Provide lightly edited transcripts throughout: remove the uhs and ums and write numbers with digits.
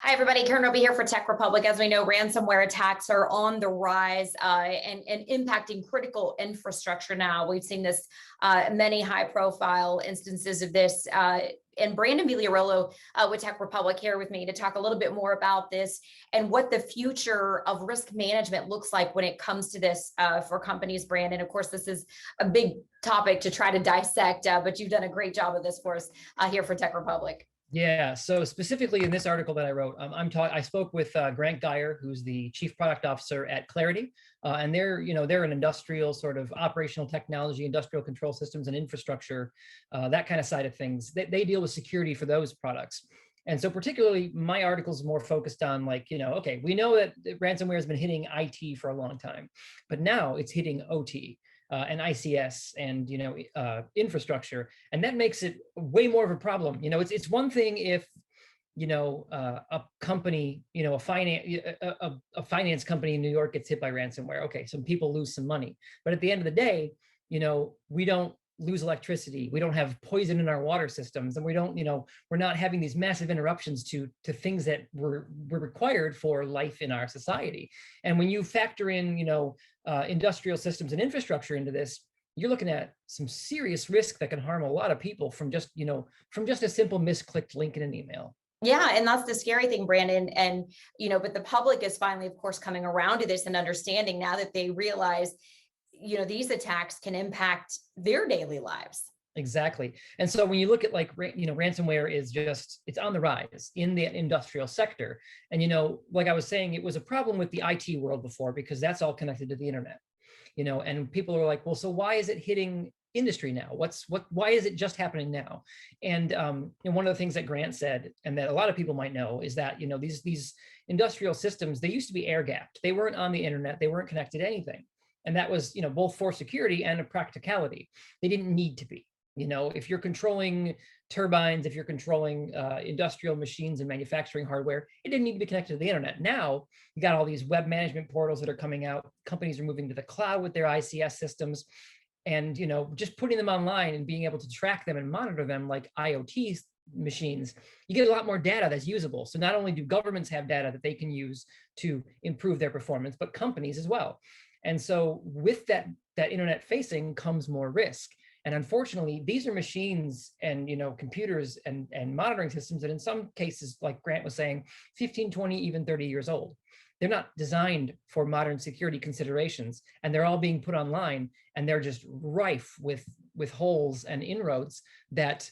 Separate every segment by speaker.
Speaker 1: Hi, everybody. Karen Roby here for TechRepublic. As we know, ransomware attacks are on the rise and impacting critical infrastructure now. We've seen this, many high-profile instances of this. And Brandon Vigliarolo with TechRepublic here with me to talk a little bit more about this and what the future of risk management looks like when it comes to this for companies, Brandon. Of course, this is a big topic to try to dissect, but you've done a great job of this for us here for TechRepublic.
Speaker 2: Yeah, so specifically in this article that I wrote, I spoke with Grant Geyer, who's the Chief Product Officer at Clarity, and they're an industrial sort of operational technology, industrial control systems and infrastructure, that kind of side of things. They deal with security for those products. And so particularly my article is more focused on okay, we know that ransomware has been hitting IT for a long time, but now it's hitting OT. And ICS and infrastructure, and that makes it way more of a problem. It's one thing if a company, a finance company in New York gets hit by ransomware. Okay, some people lose some money, but at the end of the day, we don't lose electricity, we don't have poison in our water systems, and we don't, we're not having these massive interruptions to things that were required for life in our society. And when you factor in, industrial systems and infrastructure into this, you're looking at some serious risk that can harm a lot of people from just a simple misclicked link in an email.
Speaker 1: Yeah, and that's the scary thing, Brandon. And, but the public is finally, of course, coming around to this and understanding now that they realize, these attacks can impact their daily lives.
Speaker 2: Exactly. And so when you look at ransomware is it's on the rise in the industrial sector. And, like I was saying, it was a problem with the IT world before because that's all connected to the internet, and people are like, well, so why is it hitting industry now? Why is it just happening now? And one of the things that Grant said, and that a lot of people might know, is that, these industrial systems, they used to be air gapped. They weren't on the internet. They weren't connected to anything. And that was, both for security and a practicality. They didn't need to be. If you're controlling turbines, if you're controlling industrial machines and manufacturing hardware, it didn't need to be connected to the internet. Now, you got all these web management portals that are coming out. Companies are moving to the cloud with their ICS systems. And, just putting them online and being able to track them and monitor them like IoT machines, you get a lot more data that's usable. So not only do governments have data that they can use to improve their performance, but companies as well. And so with that internet facing comes more risk. And unfortunately, these are machines and computers and monitoring systems that in some cases, like Grant was saying, 15, 20, even 30 years old. They're not designed for modern security considerations, and they're all being put online, and they're just rife with holes and inroads that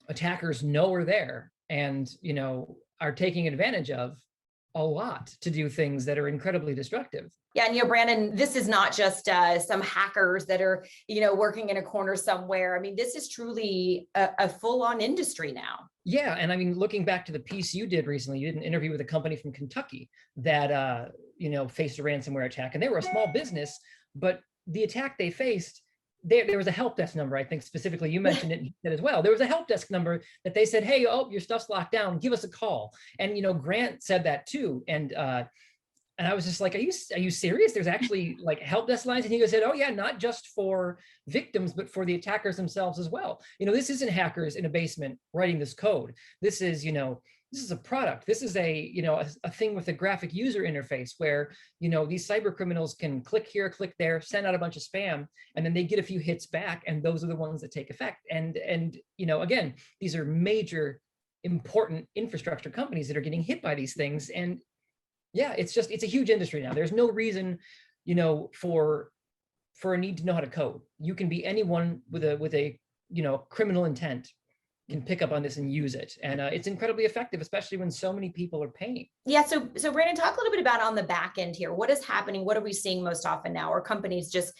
Speaker 2: attackers know are there and are taking advantage of a lot to do things that are incredibly destructive.
Speaker 1: Yeah, and Brandon, this is not just some hackers that are, working in a corner somewhere. I mean, this is truly a full-on industry now.
Speaker 2: Yeah, and I mean, looking back to the piece you did recently, you did an interview with a company from Kentucky that faced a ransomware attack, and they were a small business, but the attack they faced, there was a help desk number. I think specifically you mentioned it as well. There was a help desk number that they said, hey, oh, your stuff's locked down, give us a call. And Grant said that too, and I was just like, are you serious? There's actually like help desk lines? And he said, oh yeah, not just for victims, but for the attackers themselves as well. This isn't hackers in a basement writing this code. This is, this is a product. This is a thing with a graphic user interface where, these cyber criminals can click here, click there, send out a bunch of spam, and then they get a few hits back. And those are the ones that take effect. And again, these are major, important infrastructure companies that are getting hit by these things. And yeah, it's a huge industry now. There's no reason, for a need to know how to code. You can be anyone with a criminal intent can pick up on this and use it. And it's incredibly effective, especially when so many people are paying.
Speaker 1: Yeah. So Brandon, talk a little bit about on the back end here. What is happening? What are we seeing most often now? Are companies just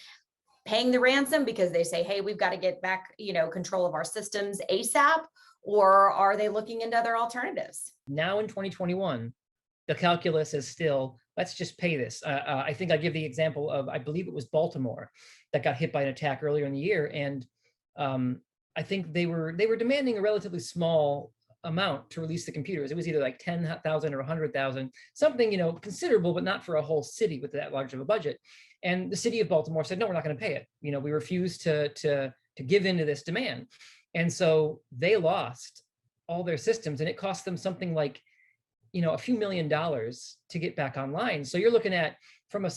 Speaker 1: paying the ransom because they say, hey, we've got to get back, control of our systems ASAP, or are they looking into other alternatives?
Speaker 2: Now in 2021, the calculus is still, let's just pay this. I think I give the example of, I believe it was Baltimore that got hit by an attack earlier in the year. And I think they were demanding a relatively small amount to release the computers. It was either like 10,000 or 100,000, something, considerable, but not for a whole city with that large of a budget. And the city of Baltimore said, no, we're not going to pay it. We refuse to give into this demand. And so they lost all their systems, and it cost them something like a few $1,000,000 to get back online. So you're looking at from a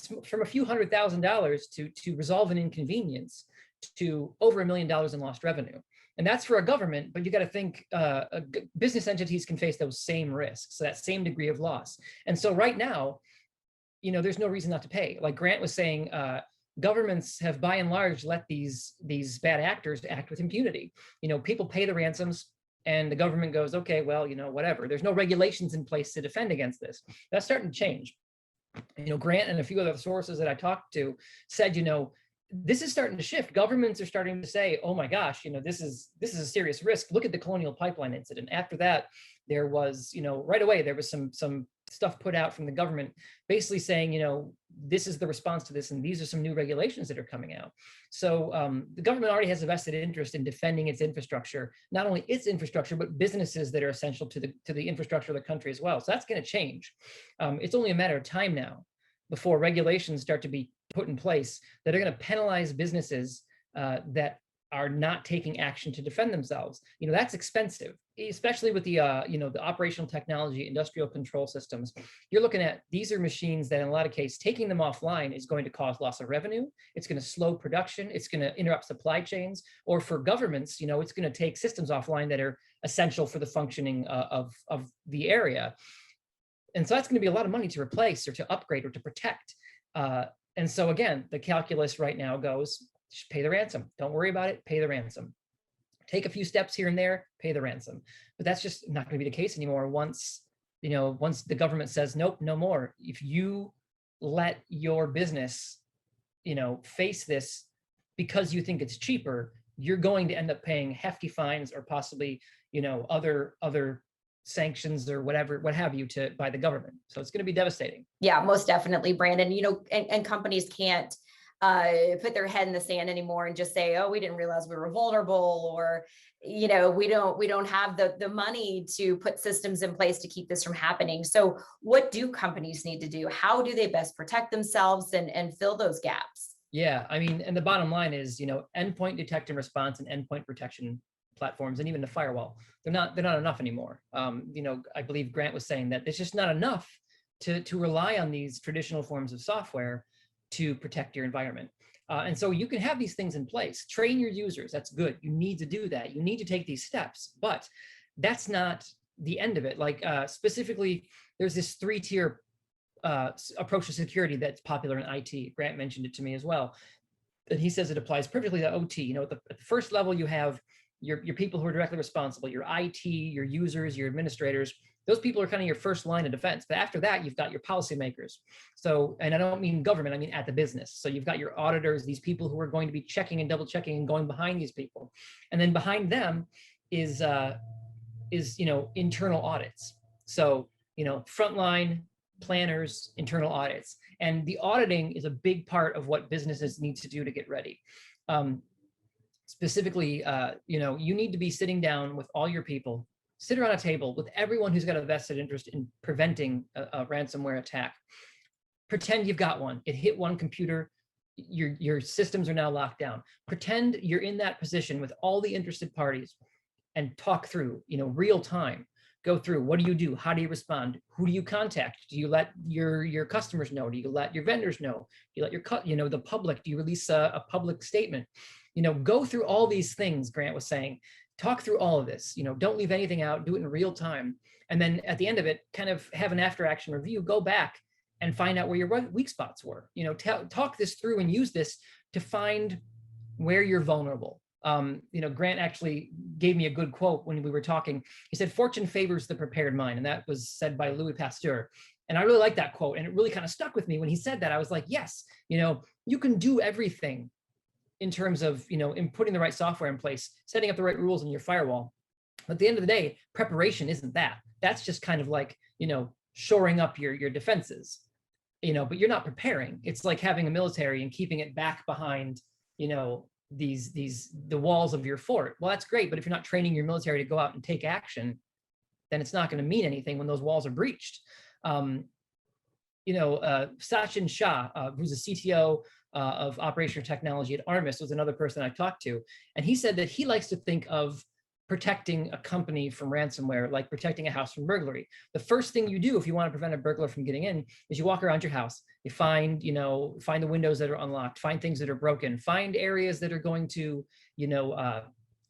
Speaker 2: few $100,000 to resolve an inconvenience to over $1,000,000 in lost revenue. And that's for a government, but you got to think business entities can face those same risks, so that same degree of loss. And so right now, there's no reason not to pay. Like Grant was saying, governments have by and large let these bad actors act with impunity. People pay the ransoms and the government goes, okay, well, whatever. There's no regulations in place to defend against this. That's starting to change. Grant and a few other sources that I talked to said, this is starting to shift. Governments are starting to say, oh my gosh, this is a serious risk. Look at the Colonial Pipeline incident. After that, there was, right away, there was some stuff put out from the government basically saying, this is the response to this, and these are some new regulations that are coming out. So the government already has a vested interest in defending its infrastructure, not only its infrastructure, but businesses that are essential to the infrastructure of the country as well. So that's going to change. It's only a matter of time now before regulations start to be put in place that are going to penalize businesses that are not taking action to defend themselves. That's expensive, especially with the the operational technology, industrial control systems. You're looking at, these are machines that in a lot of cases, taking them offline is going to cause loss of revenue. It's going to slow production. It's going to interrupt supply chains. Or for governments, it's going to take systems offline that are essential for the functioning of the area. And so that's going to be a lot of money to replace or to upgrade or to protect. And so again, the calculus right now goes, just pay the ransom. Don't worry about it, pay the ransom. Take a few steps here and there, pay the ransom. But that's just not going to be the case anymore once the government says, nope, no more. If you let your business, face this because you think it's cheaper, you're going to end up paying hefty fines or possibly, other sanctions or whatever, what have you, by the government. So it's going to be devastating.
Speaker 1: Yeah, most definitely, Brandon. And companies can't put their head in the sand anymore and just say, oh, we didn't realize we were vulnerable, or we don't have the money to put systems in place to keep this from happening. So what do companies need to do? How do they best protect themselves and fill those gaps?
Speaker 2: Yeah, and the bottom line is, endpoint detect and response and endpoint protection platforms, and even the firewall, they're not enough anymore. I believe Grant was saying that it's just not enough to rely on these traditional forms of software to protect your environment. And so you can have these things in place, train your users. That's good. You need to do that. You need to take these steps, but that's not the end of it. Like specifically, there's this 3-tier approach to security that's popular in IT. Grant mentioned it to me as well. And he says it applies perfectly to OT. At the first level, you have your people who are directly responsible, your IT, your users, your administrators. Those people are kind of your first line of defense. But after that, you've got your policymakers. So, and I don't mean government, I mean at the business. So you've got your auditors, these people who are going to be checking and double checking and going behind these people. And then behind them is internal audits. So, frontline planners, internal audits. And the auditing is a big part of what businesses need to do to get ready. Specifically, you need to be sitting down with all your people, sit around a table with everyone who's got a vested interest in preventing a ransomware attack. Pretend you've got one. It hit one computer. Your systems are now locked down. Pretend you're in that position with all the interested parties and talk through, real time. Go through, what do you do? How do you respond? Who do you contact? Do you let your customers know? Do you let your vendors know? Do you let the public, do you release a public statement? Go through all these things, Grant was saying. Talk through all of this, don't leave anything out, do it in real time. And then at the end of it, kind of have an after action review, go back and find out where your weak spots were. Talk this through and use this to find where you're vulnerable. Grant actually gave me a good quote when we were talking. He said, "Fortune favors the prepared mind." And that was said by Louis Pasteur. And I really like that quote. And it really kind of stuck with me when he said that. I was like, yes, you can do everything in terms of, in putting the right software in place, setting up the right rules in your firewall. But at the end of the day, preparation isn't that. That's just kind of like, shoring up your defenses, but you're not preparing. It's like having a military and keeping it back behind, the walls of your fort. Well, that's great. But if you're not training your military to go out and take action, then it's not going to mean anything when those walls are breached. Sachin Shah, who's a CTO of operational technology at Armis, was another person I talked to. And he said that he likes to think of protecting a company from ransomware, like protecting a house from burglary. The first thing you do if you want to prevent a burglar from getting in is you walk around your house, you find the windows that are unlocked, find things that are broken, find areas that are going to,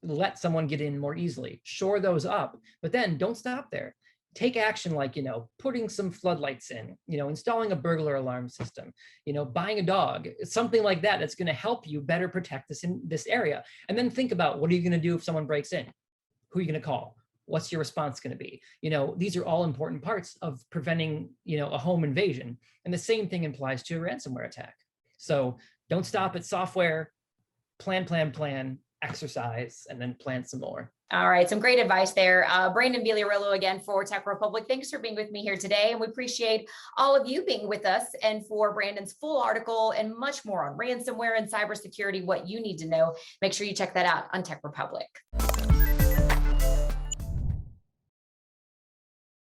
Speaker 2: let someone get in more easily, shore those up, but then don't stop there. Take action like, putting some floodlights in, installing a burglar alarm system, buying a dog, something like that that's going to help you better protect this area. And then think about, what are you going to do if someone breaks in? Who are you going to call? What's your response going to be? These are all important parts of preventing, a home invasion. And the same thing applies to a ransomware attack. So don't stop at software, plan, exercise, and then plan some more.
Speaker 1: All right, some great advice there. Brandon Vigliarolo again for TechRepublic. Thanks for being with me here today. And we appreciate all of you being with us, and for Brandon's full article and much more on ransomware and cybersecurity, what you need to know. Make sure you check that out on TechRepublic.